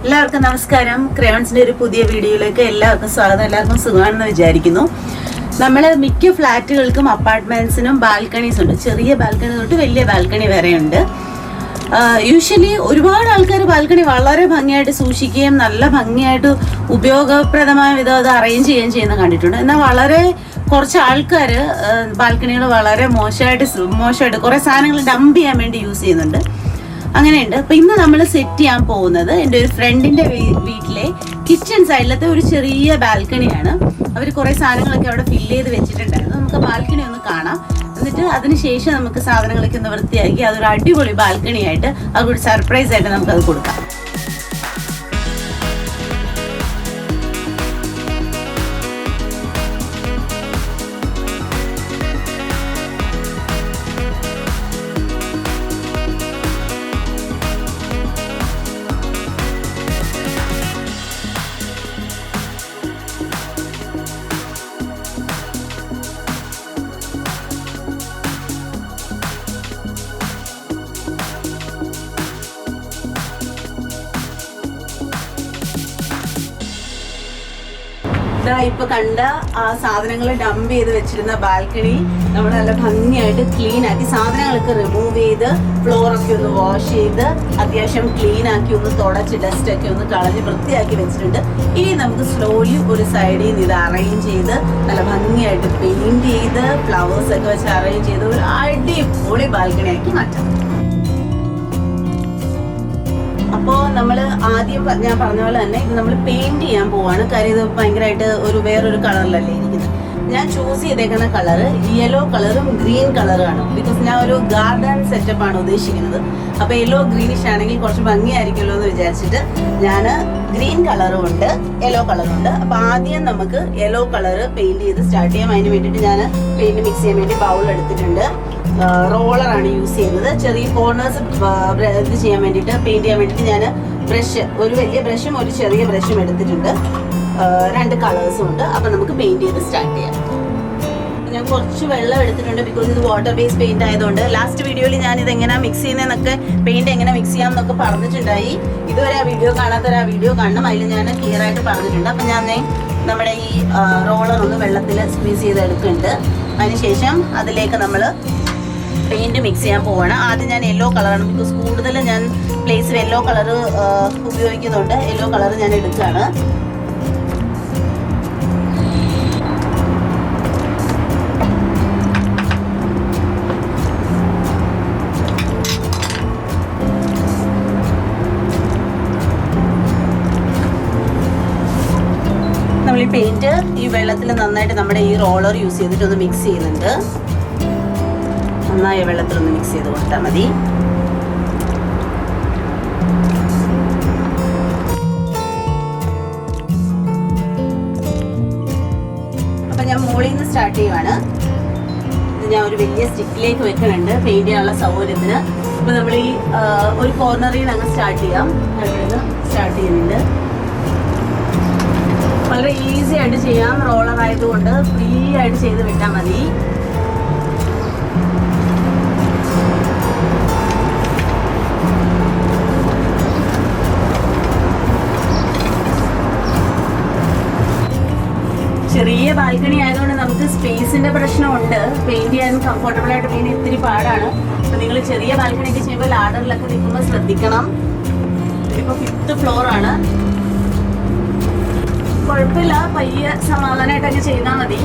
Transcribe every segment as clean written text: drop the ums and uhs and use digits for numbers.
എല്ലാവർക്കും നമസ്കാരം. ക്രയോൺസിന്റെ ഒരു പുതിയ വീഡിയോയിലേക്ക് എല്ലാവർക്കും സ്വാഗതം. എല്ലാവർക്കും സുഖമാണെന്ന് വിചാരിക്കുന്നു. നമ്മൾ മിക്ക ഫ്ലാറ്റുകൾക്കും അപ്പാർട്ട്മെന്റ്സിനും ബാൽക്കണീസ് ഉണ്ട്. ചെറിയ ബാൽക്കണി തൊട്ട് വലിയ ബാൽക്കണി വരെയുണ്ട്. യൂഷ്വലി ഒരുപാട് ആൾക്കാർ ബാൽക്കണി വളരെ ഭംഗിയായിട്ട് സൂക്ഷിക്കുകയും നല്ല ഭംഗിയായിട്ട് ഉപയോഗപ്രദമായ വിധം അത് അറേഞ്ച് ചെയ്യുകയും ചെയ്യുന്നത് കണ്ടിട്ടുണ്ട്. എന്നാൽ വളരെ കുറച്ച് ആൾക്കാർ ബാൽക്കണികൾ വളരെ മോശമായിട്ട് കുറേ സാധനങ്ങൾ ഡംപ് ചെയ്യാൻ വേണ്ടി യൂസ് ചെയ്യുന്നുണ്ട്. അങ്ങനെയുണ്ട്. അപ്പൊ ഇന്ന് നമ്മൾ സെറ്റ് ചെയ്യാൻ പോകുന്നത് എൻ്റെ ഒരു ഫ്രണ്ടിന്റെ വീട്ടിലെ കിച്ചൺ സൈഡിലത്തെ ഒരു ചെറിയ ബാൽക്കണിയാണ്. അവർ കുറെ സാധനങ്ങളൊക്കെ അവിടെ ഫില്ല് ചെയ്ത് വെച്ചിട്ടുണ്ടായിരുന്നു. നമുക്ക് ബാൽക്കണി ഒന്ന് കാണാം. എന്നിട്ട് അതിനുശേഷം നമുക്ക് സാധനങ്ങളൊക്കെ ഒന്ന് വൃത്തിയാക്കി അതൊരു അടിപൊളി ബാൽക്കണി ആയിട്ട് അതൊരു സർപ്രൈസ് ആയിട്ട് നമുക്കത് കൊടുക്കാം. ഇപ്പൊ കണ്ട ആ സാധനങ്ങൾ ഡംപ് ചെയ്ത് വെച്ചിരുന്ന ബാൽക്കണി നമ്മൾ നല്ല ഭംഗിയായിട്ട് ക്ലീൻ ആക്കി സാധനങ്ങളൊക്കെ റിമൂവ് ചെയ്ത് ഫ്ലോറൊക്കെ ഒന്ന് വാഷ് ചെയ്ത് അത്യാവശ്യം ക്ലീൻ ആക്കി ഒന്ന് തുടച്ച് ഡസ്റ്റ് ഒക്കെ ഒന്ന് കളഞ്ഞ് വൃത്തിയാക്കി വെച്ചിട്ടുണ്ട്. ഇനി നമുക്ക് സ്ലോലി ഒരു സൈഡിൽ നിന്ന് ഇത് അറേഞ്ച് ചെയ്ത് നല്ല ഭംഗിയായിട്ട് പെയിന്റ് ചെയ്ത് ഫ്ലവേഴ്സ് ഒക്കെ വെച്ച് അറേഞ്ച് ചെയ്ത് ഒരു അടിപൊളി ബാൽക്കണി ആക്കി മാറ്റാം. അപ്പോൾ നമ്മൾ ആദ്യം ഞാൻ പറഞ്ഞ പോലെ തന്നെ ഇത് നമ്മൾ പെയിന്റ് ചെയ്യാൻ പോവാണ്. കാര്യം ഇത് ഭയങ്കരമായിട്ട് വേറൊരു കളറിലല്ലേ ഇരിക്കുന്നത്. ഞാൻ ചൂസ് ചെയ്തേക്കുന്ന കളറ് യെല്ലോ കളറും ഗ്രീൻ കളറുമാണ്. ബിക്കോസ് ഞാൻ ഒരു ഗാർഡൻ സെറ്റപ്പാണ് ഉദ്ദേശിക്കുന്നത്. അപ്പോൾ യെല്ലോ ഗ്രീനിഷ് ആണെങ്കിൽ കുറച്ച് ഭംഗിയായിരിക്കുമല്ലോ എന്ന് വിചാരിച്ചിട്ട് ഞാൻ ഗ്രീൻ കളറും ഉണ്ട് യെല്ലോ കളറും ഉണ്ട്. അപ്പോൾ ആദ്യം നമുക്ക് യെല്ലോ കളറ് പെയിന്റ് ചെയ്ത് സ്റ്റാർട്ട് ചെയ്യാം. അതിന് വേണ്ടിയിട്ട് ഞാൻ പെയിന്റ് മിക്സ് ചെയ്യാൻ വേണ്ടി ബൗൾ എടുത്തിട്ടുണ്ട്. റോളറാണ് യൂസ് ചെയ്യുന്നത്. ചെറിയ കോർണേഴ്സ് ഇത് ചെയ്യാൻ വേണ്ടിയിട്ട് പെയിന്റ് ചെയ്യാൻ വേണ്ടിയിട്ട് ഞാൻ ബ്രഷ്, ഒരു വലിയ ബ്രഷും ഒരു ചെറിയ ബ്രഷും എടുത്തിട്ടുണ്ട്. 2 കളേഴ്സും ഉണ്ട്. അപ്പം നമുക്ക് പെയിന്റ് ചെയ്ത് സ്റ്റാർട്ട് ചെയ്യാം. ഞാൻ കുറച്ച് വെള്ളം എടുത്തിട്ടുണ്ട്. ബിക്കോസ് ഇത് വാട്ടർ ബേസ്ഡ് പെയിന്റ് ആയതുകൊണ്ട് ലാസ്റ്റ് വീഡിയോയിൽ ഞാൻ ഇത് എങ്ങനെ മിക്സ് ചെയ്യുന്നതെന്നൊക്കെ പെയിന്റ് എങ്ങനെ മിക്സ് ചെയ്യാം എന്നൊക്കെ പറഞ്ഞിട്ടുണ്ടായി. ഇതുവരെ ആ വീഡിയോ കാണാത്തവർ ആ വീഡിയോ കാണണം. അതിൽ ഞാൻ ക്ലിയർ ആയിട്ട് പറഞ്ഞിട്ടുണ്ട്. അപ്പം ഞാൻ നമ്മുടെ ഈ റോളർ ഒന്ന് വെള്ളത്തിൽ സ്ക്വീസ് ചെയ്ത് എടുക്കുന്നുണ്ട്. അതിനുശേഷം അതിലേക്ക് നമ്മൾ പെയിന്റ് മിക്സ് ചെയ്യാൻ പോവാണ്. ആദ്യം ഞാൻ യെല്ലോ കളറാണ്. ബിക്കോസ് കൂടുതൽ ഞാൻ പ്ലേസിൽ യെല്ലോ കളർ ഉപയോഗിക്കുന്നുണ്ട്. യെല്ലോ കളർ ഞാൻ എടുക്കുകയാണ്. നമ്മൾ ഈ പെയിന്റ് ഈ വെള്ളത്തിൽ നന്നായിട്ട് നമ്മുടെ ഈ റോളർ യൂസ് ചെയ്തിട്ട് ഒന്ന് മിക്സ് ചെയ്യുന്നുണ്ട്. നന്നായി വെള്ളത്തിലൊന്ന് മിക്സ് ചെയ്ത് കൊടുത്താൽ മതി. അപ്പം ഞാൻ മുകളിൽ നിന്ന് സ്റ്റാർട്ട് ചെയ്യുവാണ്. ഇത് ഞാൻ ഒരു വലിയ സ്റ്റിക്കിലേക്ക് വെക്കുന്നുണ്ട് പെയിന്റ് ചെയ്യാനുള്ള സൗകര്യത്തിന്. അപ്പം നമ്മൾ ഈ ഒരു കോർണറിൽ നിന്ന് അങ്ങ് സ്റ്റാർട്ട് ചെയ്യാം. ഇവിടെ നിന്ന് സ്റ്റാർട്ട് ചെയ്യുന്നുണ്ട്. വളരെ ഈസി ആയിട്ട് ചെയ്യാം. റോളർ ആയതുകൊണ്ട് ഫ്രീ ആയിട്ട് ചെയ്ത് വിട്ടാൽ മതി. ചെറിയ ബാൽക്കണി ആയതുകൊണ്ട് നമുക്ക് സ്പേസിന്റെ പ്രശ്നമുണ്ട്. പെയിന്റ് ചെയ്യാനും കംഫർട്ടബിൾ ആയിട്ട് പെയിന്റ് ഇത്തിരി പാടാണ്. അപ്പൊ നിങ്ങൾ ചെറിയ ബാൽക്കണി ഒക്കെ ചെയ്യുമ്പോൾ ലാഡറിലൊക്കെ നിൽക്കുമ്പോൾ ശ്രദ്ധിക്കണം. ഇതിപ്പോൾ 5th ഫ്ലോർ ആണ്. കുഴപ്പമില്ല, പയ്യെ സമാധാനമായിട്ടൊക്കെ ചെയ്താൽ മതി.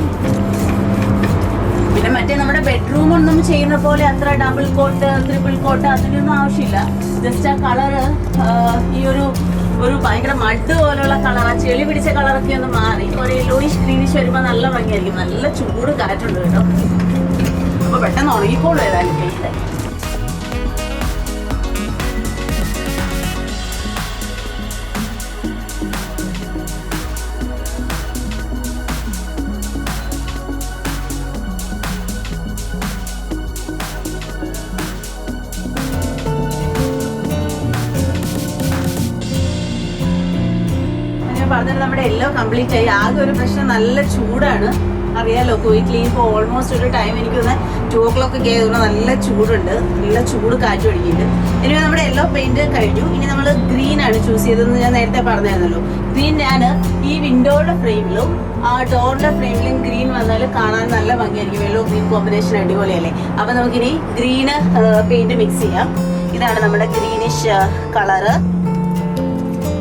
പിന്നെ മറ്റേ നമ്മുടെ ബെഡ്റൂം ഒന്നും ചെയ്യുന്ന പോലെ അത്ര ഡബിൾ കോട്ട് ട്രിപ്പിൾ കോട്ട് അതിനൊന്നും ആവശ്യമില്ല. ജസ്റ്റ് ആ കളറ് ഈ ഒരു ഭയങ്കര മഡ് പോലുള്ള കളർ, ആ ചെളി പിടിച്ച കളറൊക്കെ ഒന്ന് മാറി ഒരു യെല്ലോയിഷ് ഗ്രീനിഷ് വരുമ്പോൾ നല്ല ഭംഗിയായിരിക്കും. നല്ല ചൂട് കാറ്റുണ്ട് കേട്ടോ. അപ്പോൾ പെട്ടെന്ന് ഉണങ്ങിക്കോളൂ ഏതായാലും പെയിന്റ്. പറഞ്ഞിട്ട് നമ്മുടെ എല്ലാം കംപ്ലീറ്റ് ആയി. ആകെ ഒരു പ്രശ്നം നല്ല ചൂടാണ്. അറിയാലോ കുവൈറ്റിൽ ഇപ്പോൾ ഓൾമോസ്റ്റ് ഒരു ടൈം എനിക്കൊന്ന് 2 o'clock ഒക്കെ ആയതുകൊണ്ട് നല്ല ചൂടുണ്ട്, നല്ല ചൂട് കാറ്റ് ഒഴുകിയിട്ട്. ഇനി നമ്മുടെ യെല്ലോ പെയിന്റ് കഴിഞ്ഞു. ഇനി നമ്മൾ ഗ്രീൻ ആണ് ചൂസ് ചെയ്തതെന്ന് ഞാൻ നേരത്തെ പറഞ്ഞായിരുന്നല്ലോ. ഗ്രീൻ ഞാൻ ഈ വിൻഡോയുടെ ഫ്രെയിമിലും ആ ഡോറിന്റെ ഫ്രെയിമിലും ഗ്രീൻ വന്നാൽ കാണാൻ നല്ല ഭംഗിയായിരിക്കും. യെല്ലോ ഗ്രീൻ കോമ്പിനേഷൻ അടിപൊളിയല്ലേ. അപ്പം നമുക്കിനി ഗ്രീന് പെയിന്റ് മിക്സ് ചെയ്യാം. ഇതാണ് നമ്മുടെ ഗ്രീനിഷ് കളറ്.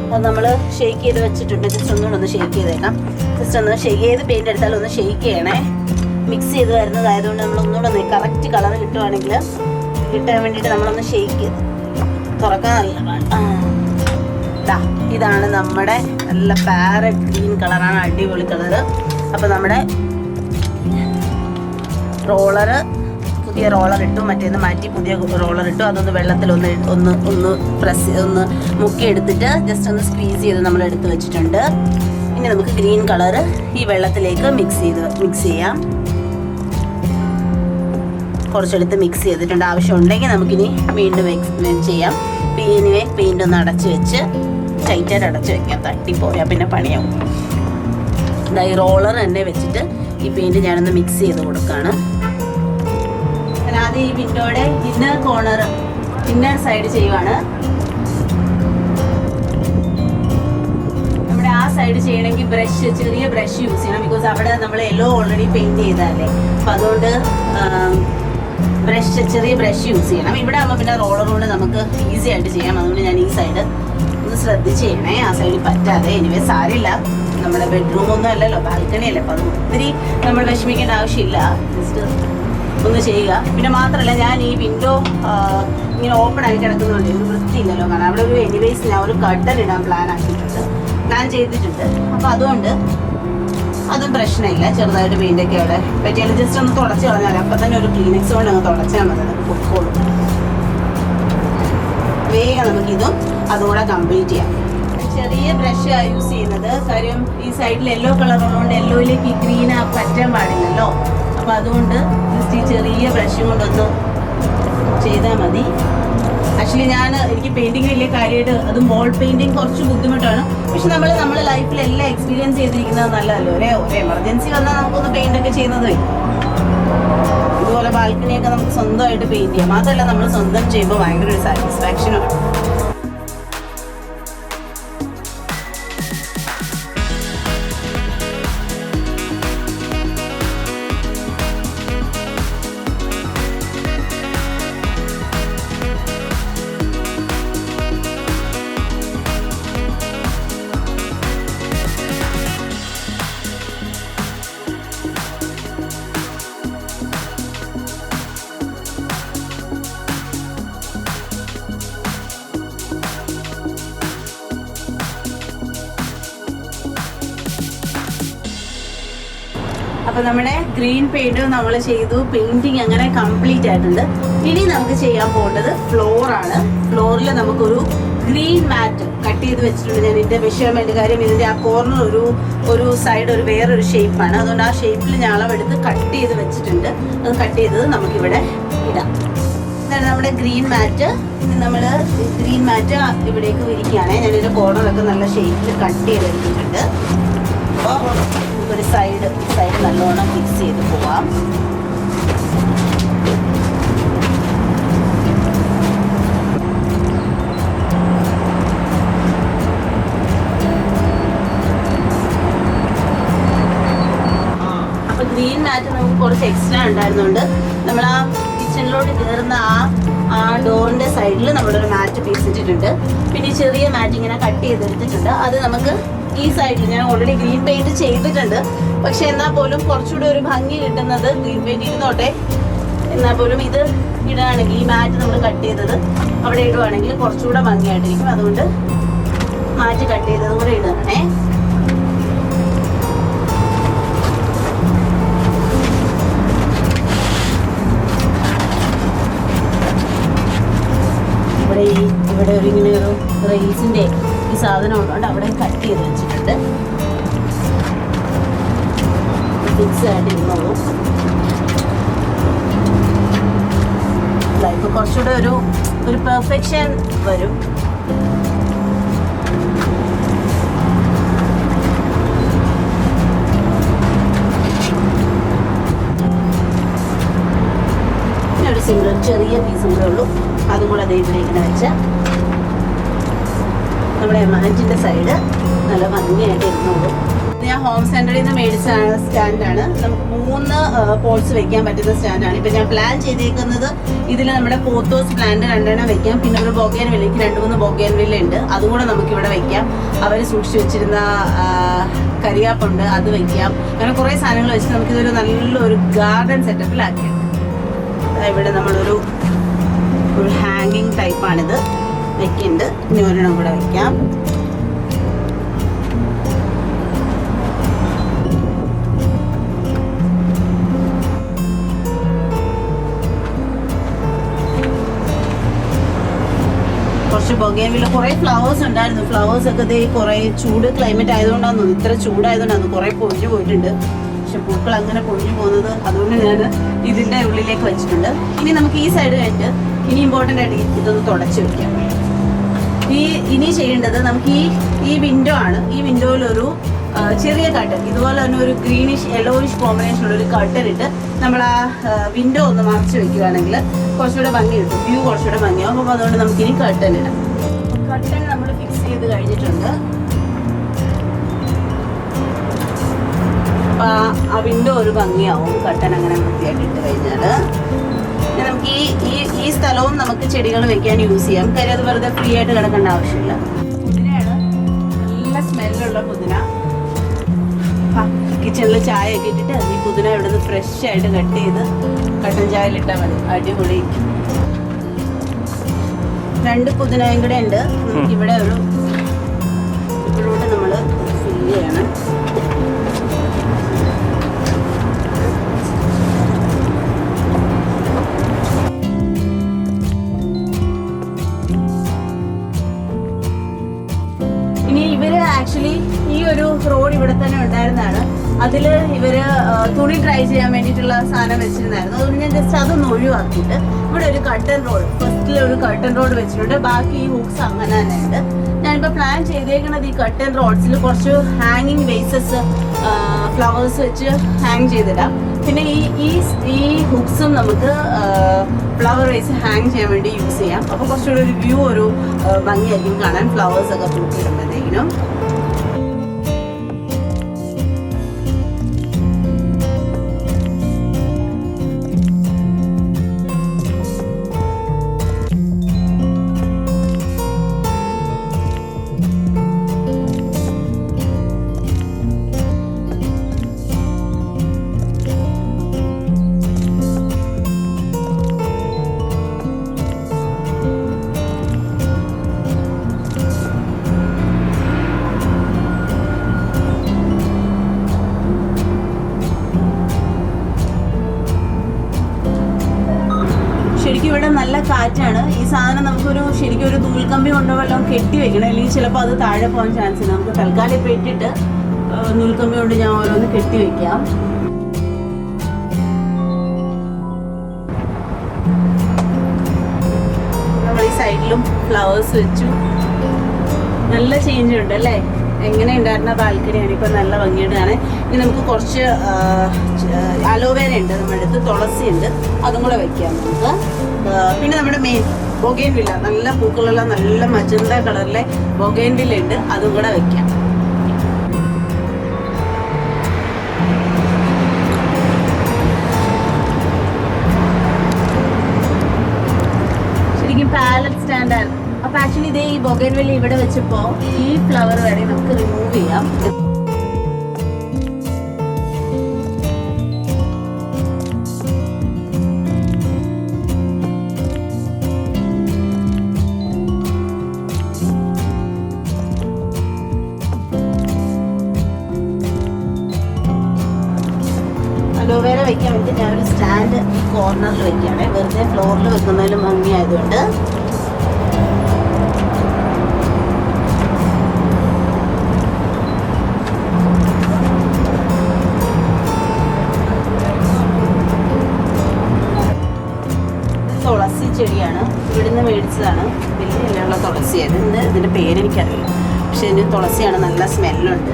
അപ്പോൾ നമ്മൾ ഷെയ്ക്ക് ചെയ്ത് വെച്ചിട്ടുണ്ട്. ജസ്റ്റ് ഒന്നുകൂടെ ഒന്ന് ഷെയ്ക്ക് ചെയ്തേക്കാം. ജസ്റ്റ് ഒന്ന് ഷെയ്ക്ക് ചെയ്ത് പെയിന്റ് എടുത്താൽ ഒന്ന് ഷെയ്ക്ക് ചെയ്യണേ. മിക്സ് ചെയ്ത് വരുന്നതായതുകൊണ്ട് നമ്മൾ ഒന്നുകൂടെ ഒന്ന് കറക്റ്റ് കളർ കിട്ടുവാണെങ്കിൽ കിട്ടാൻ വേണ്ടിയിട്ട് നമ്മളൊന്ന് ഷെയ്ക്ക് ചെയ്ത് തുറക്കാൻ നല്ല ഇതാണ് നമ്മുടെ നല്ല പാരറ്റ് ഗ്രീൻ കളറാണ്, അടിപൊളി കളറ്. അപ്പോൾ നമ്മുടെ റോളറ് പുതിയ റോളർ ഇട്ടു, മറ്റേന്ന് മാറ്റി പുതിയ റോളർ ഇട്ടു. അതൊന്ന് വെള്ളത്തിൽ ഒന്ന് പ്രസ് ഒന്ന് മുക്കി എടുത്തിട്ട് ജസ്റ്റ് ഒന്ന് സ്ക്വീസ് ചെയ്ത് നമ്മൾ എടുത്ത് വെച്ചിട്ടുണ്ട്. ഇനി നമുക്ക് ഗ്രീൻ കളറ് ഈ വെള്ളത്തിലേക്ക് മിക്സ് ചെയ്യാം. കുറച്ചെടുത്ത് മിക്സ് ചെയ്തിട്ടുണ്ട്. ആവശ്യമുണ്ടെങ്കിൽ നമുക്കിനി വീണ്ടും ചെയ്യാം. പിന്നെ പെയിൻ്റ് ഒന്ന് അടച്ച് വെച്ച് ടൈറ്റായിട്ട് അടച്ച് വെക്കാം, തട്ടിപ്പോയാൽ പിന്നെ പണിയാവും. ഈ റോളർ തന്നെ വെച്ചിട്ട് ഈ പെയിൻറ്റ് ഞാനൊന്ന് മിക്സ് ചെയ്ത് കൊടുക്കുകയാണ്. ആദ്യം ഈ വിൻഡോയുടെ ഇന്നർ സൈഡ് ചെയ്യുവാണ്. നമ്മുടെ ആ സൈഡ് ചെയ്യണമെങ്കിൽ ചെറിയ ബ്രഷ് യൂസ് ചെയ്യണം. ബിക്കോസ് അവിടെ നമ്മൾ യെല്ലോ ഓൾറെഡി പെയിൻറ്റ് ചെയ്തതല്ലേ. അപ്പം അതുകൊണ്ട് ചെറിയ ബ്രഷ് യൂസ് ചെയ്യണം. ഇവിടെ ആകുമ്പോൾ പിന്നെ റോളർ കൊണ്ട് നമുക്ക് ഈസി ആയിട്ട് ചെയ്യാം. അതുകൊണ്ട് ഞാൻ ഈ സൈഡ് ഒന്ന് ശ്രദ്ധിച്ച് ചെയ്യണേ, ആ സൈഡിൽ പറ്റാതെ. എനിവേ സാരില്ല, നമ്മുടെ ബെഡ്റൂം ഒന്നും അല്ലല്ലോ, ബാൽക്കണി അല്ലേ. അപ്പോൾ അത് ഒത്തിരി നമ്മൾ വിഷമിക്കേണ്ട ആവശ്യമില്ല. ജസ്റ്റ് ഒന്ന് ചെയ്യുക. പിന്നെ മാത്രമല്ല, ഞാൻ ഈ വിൻഡോ ഇങ്ങനെ ഓപ്പൺ ആയി കിടക്കുന്നുണ്ട്, ഒരു വൃത്തിയില്ലല്ലോ. കാരണം അവിടെ എനിവേസ് ഞാൻ ഒരു കർട്ടൻ ഇടാൻ പ്ലാൻ ചെയ്തിട്ടുണ്ട്. അപ്പോൾ അതുകൊണ്ട് അതും പ്രശ്നമില്ല. ചെറുതായിട്ട് പെയിൻ്റൊക്കെ അവിടെ പറ്റിയാലും ജസ്റ്റ് ഒന്ന് തുടച്ച് കളഞ്ഞാൽ അപ്പം തന്നെ ഒരു ക്ലീനിക്സ് കൊണ്ട് അങ്ങ് തുടച്ചാൽ മതി, അത് പൊക്കോളും. വേഗം നമുക്കിതും അതുകൂടെ കംപ്ലീറ്റ് ചെയ്യാം. ചെറിയ ബ്രഷ് യൂസ് ചെയ്യുന്നത്, കാര്യം ഈ സൈഡിൽ യെല്ലോ കളർ ഉള്ളതുകൊണ്ട് യെല്ലോയിലേക്ക് ഈ ഗ്രീൻ പറ്റാൻ പാടില്ലല്ലോ. അപ്പോൾ അതുകൊണ്ട് ജസ്റ്റ് ഈ ചെറിയ ബ്രഷും കൊണ്ടൊന്ന് ചെയ്താൽ മതി. ആക്ച്വലി എനിക്ക് പെയിൻറ്റിങ് വലിയ കാര്യമായിട്ട്, അതും ബോൾ പെയിൻറ്റിങ് കുറച്ച് ബുദ്ധിമുട്ടാണ്. പക്ഷെ നമ്മൾ ലൈഫിലെല്ലാം എക്സ്പീരിയൻസ് ചെയ്തിരിക്കുന്നത് നല്ലതല്ലോ. ഒരു എമർജൻസി വന്നാൽ നമുക്കൊന്ന് പെയിൻ്റൊക്കെ ചെയ്യുന്നത്. ഇതുപോലെ ബാൽക്കണിയൊക്കെ നമുക്ക് സ്വന്തമായിട്ട് പെയിൻറ്റ് ചെയ്യാം. മാത്രമല്ല നമ്മൾ സ്വന്തം ചെയ്യുമ്പോൾ ഭയങ്കര ഒരു സാറ്റിസ്ഫാക്ഷനാണ്. അപ്പോൾ നമ്മുടെ ഗ്രീൻ പെയിന്റ് നമ്മൾ ചെയ്തു, പെയിന്റിങ് അങ്ങനെ കംപ്ലീറ്റ് ആയിട്ടുണ്ട്. ഇനി നമുക്ക് ചെയ്യാൻ പോകേണ്ടത് ഫ്ലോറാണ്. ഫ്ലോറിൽ നമുക്കൊരു ഗ്രീൻ മാറ്റ് കട്ട് ചെയ്ത് വെച്ചിട്ടുണ്ട്. ഞാൻ ഇതിൻ്റെ മെഷർമെൻറ്റ്, കാര്യം ഇതിൻ്റെ ആ കോർണർ ഒരു സൈഡ് വേറൊരു ഷേപ്പാണ്. അതുകൊണ്ട് ആ ഷേപ്പിൽ ഞാൻ അളവെടുത്ത് കട്ട് ചെയ്ത് വെച്ചിട്ടുണ്ട്. അത് കട്ട് ചെയ്തത് നമുക്കിവിടെ ഇടാം. ഇതാണ് നമ്മുടെ ഗ്രീൻ മാറ്റ്. നമ്മൾ ഗ്രീൻ മാറ്റ് ഇവിടേക്ക് വിരിക്കുകയാണ്. ഞാനിതിൻ്റെ കോർണറൊക്കെ നല്ല ഷേപ്പിൽ കട്ട് ചെയ്തെടുത്തിട്ടുണ്ട്. അപ്പോൾ ഒരു സൈഡ് നല്ലോണം മിക്സ് ചെയ്ത് പോവാം. അപ്പോൾ ഗ്രീൻ മാറ്റ് നമുക്ക് കുറച്ച് എക്സ്ട്രാ ഉണ്ടായിരുന്നുകൊണ്ട് നമ്മൾ ആ കിച്ചണിലോട്ട് കയറുന്ന ആ ഡോറിൻ്റെ സൈഡിൽ നമ്മളൊരു മാറ്റ് പീസ് ഇട്ടിട്ടുണ്ട്. പിന്നെ ചെറിയ മാറ്റ് ഇങ്ങനെ കട്ട് ചെയ്തെടുത്തിട്ടുണ്ട്. അത് നമുക്ക് ഈ സൈഡിൽ ഞാൻ ഓൾറെഡി ഗ്രീൻ പെയിന്റ് ചെയ്തിട്ടുണ്ട്. പക്ഷെ എന്നാൽ പോലും കുറച്ചുകൂടി ഒരു ഭംഗി കിട്ടുന്നത്, ഗ്രീൻ പെയിന്റ് ഇരുന്നോട്ടെ, എന്നാൽ പോലും ഇത് ഇടുകയാണെങ്കിൽ ഈ മാറ്റ് നമ്മൾ കട്ട് ചെയ്തത് അവിടെ ഇടുകയാണെങ്കിൽ കുറച്ചുകൂടെ ഭംഗിയായിട്ടിരിക്കും. അതുകൊണ്ട് മാറ്റ് കട്ട് ചെയ്തത് കൂടെ ഇടണേ. ഇവിടെ ഇങ്ങനെ ഒരു റെയിൽസിൻ്റെ ഈ സാധനം ഉള്ളതുകൊണ്ട് അവിടെ കട്ട് ചെയ്ത് വെച്ചിട്ടുണ്ട്. ഫിക്സ് ആയിട്ട് ഇരുന്നോളൂ. ഇപ്പോൾ കുറച്ചുകൂടെ ഒരു പെർഫെക്ഷൻ വരും. ചെറിയ പീസും കൂടെ ഉള്ളൂ. അതും കൂടെ അതേ ഇവിടെ ഇങ്ങനെ വെച്ച് നമ്മുടെ മാറ്റിൻ്റെ സൈഡ് നല്ല ഭംഗിയായിട്ട് ഇരുന്നോളൂ. ഞാൻ ഹോം സെന്ററിൽ നിന്ന് മേടിച്ച സ്റ്റാൻഡാണ്. നമുക്ക് 3 പോട്ട്സ് വെക്കാൻ പറ്റുന്ന സ്റ്റാൻഡാണ്. ഇപ്പം ഞാൻ പ്ലാൻ ചെയ്തേക്കുന്നത് ഇതിൽ നമ്മുടെ പോത്തോസ് പ്ലാന്റ് 2 വെക്കാം. പിന്നെ ഒരു ബൊഗേൻവില്ലയ്ക്ക് 2-3 ബൊഗേൻവില്ല ഉണ്ട്, അതും കൂടെ നമുക്കിവിടെ വെക്കാം. അവർ സൂക്ഷിച്ച് വെച്ചിരുന്ന കരിയാപ്പുണ്ട്, അത് വെക്കാം. അങ്ങനെ കുറേ സാധനങ്ങൾ വെച്ച് നമുക്കിതൊരു നല്ലൊരു ഗാർഡൻ സെറ്റപ്പിലാക്കിയത്. ഇവിടെ നമ്മളൊരു ഹാങ്ങിങ് ടൈപ്പാണിത് വെക്കുന്നുണ്ട്. ഇനി ഒരെണ്ണം കൂടെ വെക്കാം. കുറച്ച് ബൊഗേൻവില്ല കുറേ ഫ്ലവേഴ്സ് ഉണ്ടായിരുന്നു. ഫ്ലവേഴ്സ് ഒക്കെ ഇതേ കുറേ ചൂട് ക്ലൈമറ്റ് ആയതുകൊണ്ടാണ്, ഇത്ര ചൂടായതുകൊണ്ടാണ് കുറേ പൊഴിഞ്ഞു പോയിട്ടുണ്ട്. പക്ഷെ പൂക്കൾ അങ്ങനെ പൊഴിഞ്ഞു പോകുന്നത് അതുകൊണ്ട് ഞാൻ ഇതിൻ്റെ ഉള്ളിലേക്ക് വെച്ചിട്ടുണ്ട്. ഇനി നമുക്ക് ഈ സൈഡ് കഴിഞ്ഞിട്ട് ഇനി ഇമ്പോർട്ടൻ്റ് ആയിട്ട് ഇതൊന്ന് തുടച്ച് വെക്കാം. ഇനി ചെയ്യേണ്ടത് നമുക്ക് ഈ വിൻഡോ ആണ്. ഈ വിൻഡോയിലൊരു ചെറിയ കട്ടൻ, ഇതുപോലെ തന്നെ ഒരു ഗ്രീനിഷ് യെല്ലോയിഷ് കോമ്പിനേഷനുള്ള ഒരു കട്ടൻ ഇട്ട് നമ്മൾ ആ വിൻഡോ ഒന്ന് മറച്ച് വെക്കുകയാണെങ്കിൽ കുറച്ചുകൂടെ ഭംഗി കിട്ടും, വ്യൂ കുറച്ചുകൂടെ ഭംഗിയാവും. അപ്പോൾ അതുകൊണ്ട് നമുക്കിനി കട്ടൻ ഇടാം. കട്ടൻ നമ്മൾ ഫിക്സ് ചെയ്ത് കഴിഞ്ഞിട്ടുണ്ട്. അപ്പം ആ വിൻഡോ ഒരു ഭംഗിയാവും കട്ടൻ അങ്ങനെ വൃത്തിയായിട്ട് ഇട്ട് കഴിഞ്ഞാൽ. നമുക്ക് ഈ സ്ഥലവും നമുക്ക് ചെടികൾ വെക്കാൻ യൂസ് ചെയ്യാം. കാര്യം അത് വെറുതെ ഫ്രീ ആയിട്ട് കിടക്കേണ്ട ആവശ്യമില്ല. പുതിനയാണ്, നല്ല സ്മെല്ലുള്ള പുതിന. കിച്ചണിൽ ചായ ഒക്കെ ഇട്ടിട്ട് ഈ പുതിന ഇവിടെ നിന്ന് ഫ്രഷ് ആയിട്ട് കട്ട് ചെയ്ത് കട്ടൻ ചായയിലിട്ടാൽ മതി, അടിപൊളി. 2 പുതിനയും കൂടെ ഉണ്ട്. നമുക്കിവിടെ ഇവിടോട്ട് നമ്മൾ ഫില്ല് ചെയ്യണം. ഇനി ഇവര് ആക്ച്വലി ഈ ഒരു റോഡ് ഇവിടെ തന്നെ ഉണ്ടായിരുന്നതാണ്. അതിൽ ഇവര് തുണി ട്രൈ ചെയ്യാൻ വേണ്ടിയിട്ടുള്ള സാധനം വെച്ചിരുന്നായിരുന്നു. അതുകൊണ്ട് ഞാൻ ജസ്റ്റ് അതൊന്ന് ഒഴിവാക്കിയിട്ട് ഇവിടെ ഒരു കട്ടൻ റോഡ്, ഫസ്റ്റിൽ ഒരു കട്ടൻ റോഡ് വെച്ചിട്ടുണ്ട്. ബാക്കി ഈ ഹുക്സ് അങ്ങനെ തന്നെ ഉണ്ട്. ഞാനിപ്പോൾ പ്ലാൻ ചെയ്തേക്കുന്നത് ഈ കട്ടൻ റോഡ്സിൽ കുറച്ച് ഹാങ്ങിങ് വേസസ് ഫ്ലവേഴ്സ് വെച്ച് ഹാങ് ചെയ്തിടാം. പിന്നെ ഈ ഹുക്സും നമുക്ക് ഫ്ലവർ വേസ് ഹാങ് ചെയ്യാൻ വേണ്ടി യൂസ് ചെയ്യാം. അപ്പോൾ കുറച്ചുകൂടി ഒരു വ്യൂ ഒരു ഭംഗിയായിരിക്കും കാണാൻ, ഫ്ലവേഴ്സ് ഒക്കെ തൂക്കിയിടുമ്പോഴത്തേക്കിനും. ശരിക്കും ഇവിടെ നല്ല കാറ്റാണ്. ഈ സാധനം നമുക്കൊരു ശരിക്കും ഒരു നൂൽക്കമ്പി കൊണ്ടോ വല്ലതും കെട്ടി വെക്കണം, അല്ലെങ്കിൽ ചിലപ്പോൾ അത് താഴെ പോകാൻ ചാൻസ് ഉണ്ട്. നമുക്ക് തൽക്കാലം ഇപ്പോൾ ഇട്ടിട്ട് നൂൽക്കമ്പി കൊണ്ട് ഞാൻ ഓരോന്ന് കെട്ടി വെക്കാം. നമ്മൾ ഈ സൈഡിലും ഫ്ലവേഴ്സ് വെച്ചു. നല്ല ചേഞ്ച് ഉണ്ട് അല്ലേ? എങ്ങനെ ഉണ്ടായിരുന്ന ബാൽക്കണിയാണ് ഇപ്പോൾ നല്ല ഭംഗിയായിട്ടാണ്. ഇനി നമുക്ക് കുറച്ച് അലോവേര ഉണ്ട് നമ്മുടെ അടുത്ത്, തുളസി ഉണ്ട്, അതും കൂടെ വെക്കാം നമുക്ക്. പിന്നെ നമ്മുടെ മെയിൻ ബൊഗേൻവില്ല, നല്ല പൂക്കളുള്ള നല്ല മജന്ത കളറിലെ ബൊഗേൻവില്ല ഉണ്ട്, അതും കൂടെ വെക്കാം. ശരിക്കും പാലറ്റ് സ്റ്റാൻഡാണ്. അപ്പൊ ആക്ച്വലി ഇതേ ഈ ബൊഗേൻവില്ല ഇവിടെ വെച്ചപ്പോ ഈ ഫ്ലവർ വരെ നമുക്ക് റിമൂവ് ചെയ്യാം. അലോവേര വെക്കാൻ വേണ്ടി ഞാനൊരു സ്റ്റാൻഡ് ഈ കോർണറിൽ വെക്കുകയാണ്. വെറുതെ ഫ്ലോറിൽ വെക്കുന്നതിലും ഭംഗിയായതുകൊണ്ട്. തുളസി ചെടിയാണ്, ഇവിടുന്ന് മേടിച്ചതാണ്. വലിയ ഇലയുള്ള തുളസിയാണ്. ഇതിൻ്റെ പേരെനിക്കറിയില്ല, പക്ഷെ ഇതിന് തുളസിയാണ്, നല്ല സ്മെല്ലുണ്ട്.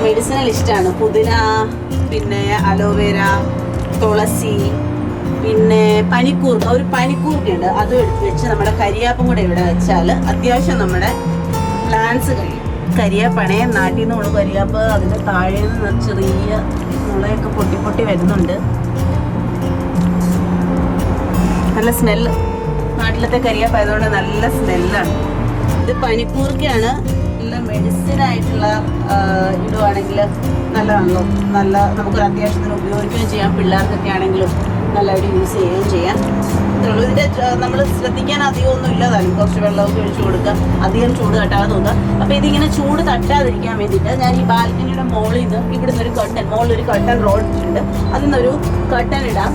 മെഡിസിനൽ ഇഷ്ടമാണ്. പുതിന, പിന്നെ അലോവേര, തുളസി, പിന്നെ പനിക്കൂർക്ക, ഒരു പനിക്കൂർക്കയുണ്ട്, അതും എടുത്ത് വെച്ച് നമ്മുടെ കരിയാപ്പും കൂടെ ഇവിടെ വെച്ചാൽ അത്യാവശ്യം നമ്മുടെ പ്ലാന്റ്സ് കഴിയും. കരിയാപ്പാണേ, നാട്ടിൽ നിന്ന് നമ്മൾ കരിയാപ്പ് അതിൻ്റെ താഴെ നിന്ന് ചെറിയ മുളയൊക്കെ പൊട്ടി പൊട്ടി വരുന്നുണ്ട്. നല്ല സ്മെല്ല്, നാട്ടിലത്തെ കരിയാപ്പ് ആയതുകൊണ്ട് നല്ല സ്മെല്ലാണ്. ഇത് പനിക്കൂർക്കയാണ്. നല്ല മെഡിസിനായിട്ടുള്ള ഇടുവാണെങ്കിൽ നല്ലതാണല്ലോ. നല്ല നമുക്കൊരു അത്യാവശ്യത്തിന് ഉപയോഗിക്കുകയും ചെയ്യാം. പിള്ളേർക്കൊക്കെ ആണെങ്കിലും നല്ലതായിട്ട് യൂസ് ചെയ്യുകയും ചെയ്യാം. ഇത്രയുള്ളൂ. ഇതിൻ്റെ നമ്മൾ ശ്രദ്ധിക്കാൻ അധികമൊന്നും ഇല്ലതാനും. കുറച്ച് വെള്ളമൊക്കെ ഒഴിച്ച് കൊടുക്കുക, അധികം ചൂട് തട്ടാതെ നോക്കുക. അപ്പോൾ ഇതിങ്ങനെ ചൂട് തട്ടാതിരിക്കാൻ വേണ്ടിയിട്ട് ഞാൻ ഈ ബാൽക്കണിയുടെ മുകളിൽ നിന്ന് ഇവിടുന്ന് ഒരു കർട്ടൻ, മുകളിലൊരു കർട്ടൻ റോഡ് ഇട്ടിട്ടുണ്ട്. അതിൽ നിന്നൊരു കർട്ടൻ ഇടാം.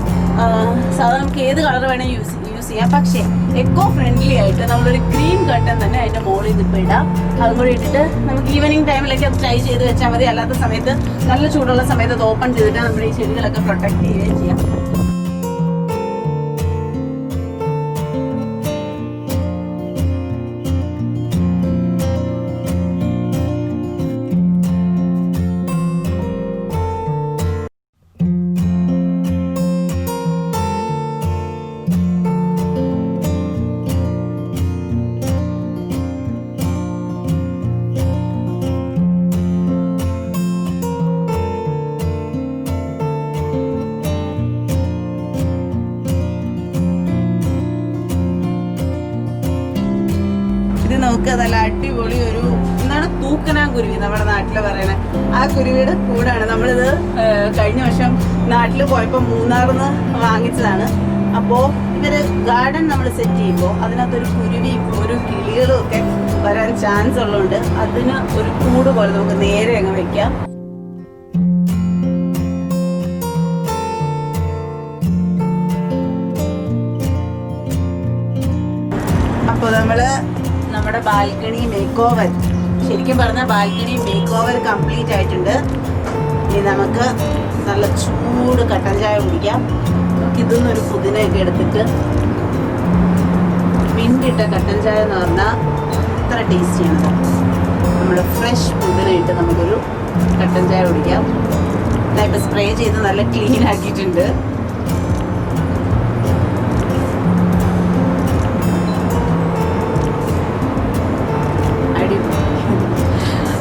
സാധാരണ നമുക്ക് ഏത് കളർ വേണമെങ്കിൽ യൂസ് ചെയ്യാം. പക്ഷേ എക്കോ ഫ്രണ്ട്ലി ആയിട്ട് നമ്മളൊരു ഗ്രീൻ കർട്ടൻ തന്നെ അതിൻ്റെ മുകളിൽ നിന്ന് ഇപ്പോൾ ഇടാം. അതും കൂടി ഇട്ടിട്ട് നമുക്ക് ഈവനിങ് ടൈമിലൊക്കെ അത് ട്രൈ ചെയ്ത് വെച്ചാൽ മതി. അല്ലാത്ത സമയത്ത് നല്ല ചൂടുള്ള സമയത്ത് അത് ഓപ്പൺ ചെയ്തിട്ട് നമ്മുടെ ഈ ചെടികളൊക്കെ പ്രൊട്ടക്ട് ചെയ്യുകയും ചെയ്യാം. നമുക്ക് നല്ല അടിപൊളി ഒരു എന്താണ് തൂക്കനാങ്കുരുവി നമ്മുടെ നാട്ടിൽ പറയണേ, ആ കുരുവിയുടെ കൂടാണ് നമ്മളിത് കഴിഞ്ഞ വർഷം നാട്ടിൽ പോയപ്പോൾ മൂന്നാറിന്ന് വാങ്ങിച്ചതാണ്. അപ്പോൾ ഇവര് ഗാർഡൻ നമ്മൾ സെറ്റ് ചെയ്യുമ്പോൾ അതിനകത്തൊരു കുരുവിയും ഒരു കിളികളും ഒക്കെ വരാൻ ചാൻസ് ഉള്ളതുകൊണ്ട് അതിന് ഒരു കൂട് പോലെ നമുക്ക് നേരെ അങ്ങ് വെക്കാം. അപ്പോൾ നമ്മുടെ ബാൽക്കണി മേക്ക് ഓവർ, ശരിക്കും പറഞ്ഞാൽ ബാൽക്കണി മേക്ക് ഓവർ കംപ്ലീറ്റ് ആയിട്ടുണ്ട്. ഇനി നമുക്ക് നല്ല ചൂട് കട്ടൻ ചായ കുടിക്കാം. നമുക്ക് ഇതൊന്നൊരു പുതിനയൊക്കെ എടുത്തിട്ട് മിൻറ്റിട്ട കട്ടൻ ചായ എന്ന് പറഞ്ഞാൽ അത്ര ടേസ്റ്റിയാണ്. നമ്മുടെ ഫ്രഷ് പുതിന ഇട്ട് നമുക്കൊരു കട്ടൻ ചായ കുടിക്കാം. ഞാൻ ഇപ്പോൾ സ്പ്രേ ചെയ്ത് നല്ല ക്ലീൻ ആക്കിയിട്ടുണ്ട്.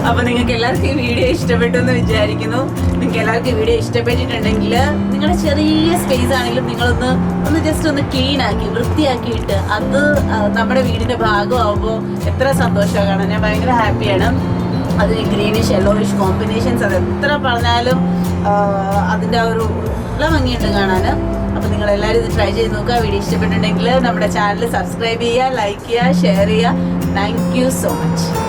അപ്പോൾ നിങ്ങൾക്ക് എല്ലാവർക്കും ഈ വീഡിയോ ഇഷ്ടപ്പെട്ടു എന്ന് വിചാരിക്കുന്നു. നിങ്ങൾക്ക് എല്ലാവർക്കും ഈ വീഡിയോ ഇഷ്ടപ്പെട്ടിട്ടുണ്ടെങ്കിൽ നിങ്ങളുടെ ചെറിയ സ്പേസ് ആണെങ്കിലും നിങ്ങളൊന്ന് ജസ്റ്റ് ഒന്ന് ക്ലീൻ ആക്കി വൃത്തിയാക്കിയിട്ട് അത് നമ്മുടെ വീടിൻ്റെ ഭാഗമാകുമ്പോൾ എത്ര സന്തോഷമാണ് കാണാൻ. ഞാൻ ഭയങ്കര ഹാപ്പിയാണ്. അത് ഗ്രീനിഷ് യെല്ലോയിഷ് കോമ്പിനേഷൻസ് അത് എത്ര പറഞ്ഞാലും അതിൻ്റെ ആ ഒരു നല്ല ഭംഗിയുണ്ട് കാണാൻ. അപ്പോൾ നിങ്ങളെല്ലാവരും ഇത് ട്രൈ ചെയ്ത് നോക്കുക. വീഡിയോ ഇഷ്ടപ്പെട്ടിട്ടുണ്ടെങ്കിൽ നമ്മുടെ ചാനൽ സബ്സ്ക്രൈബ് ചെയ്യുക, ലൈക്ക് ചെയ്യുക, ഷെയർ ചെയ്യുക. Thank you so much.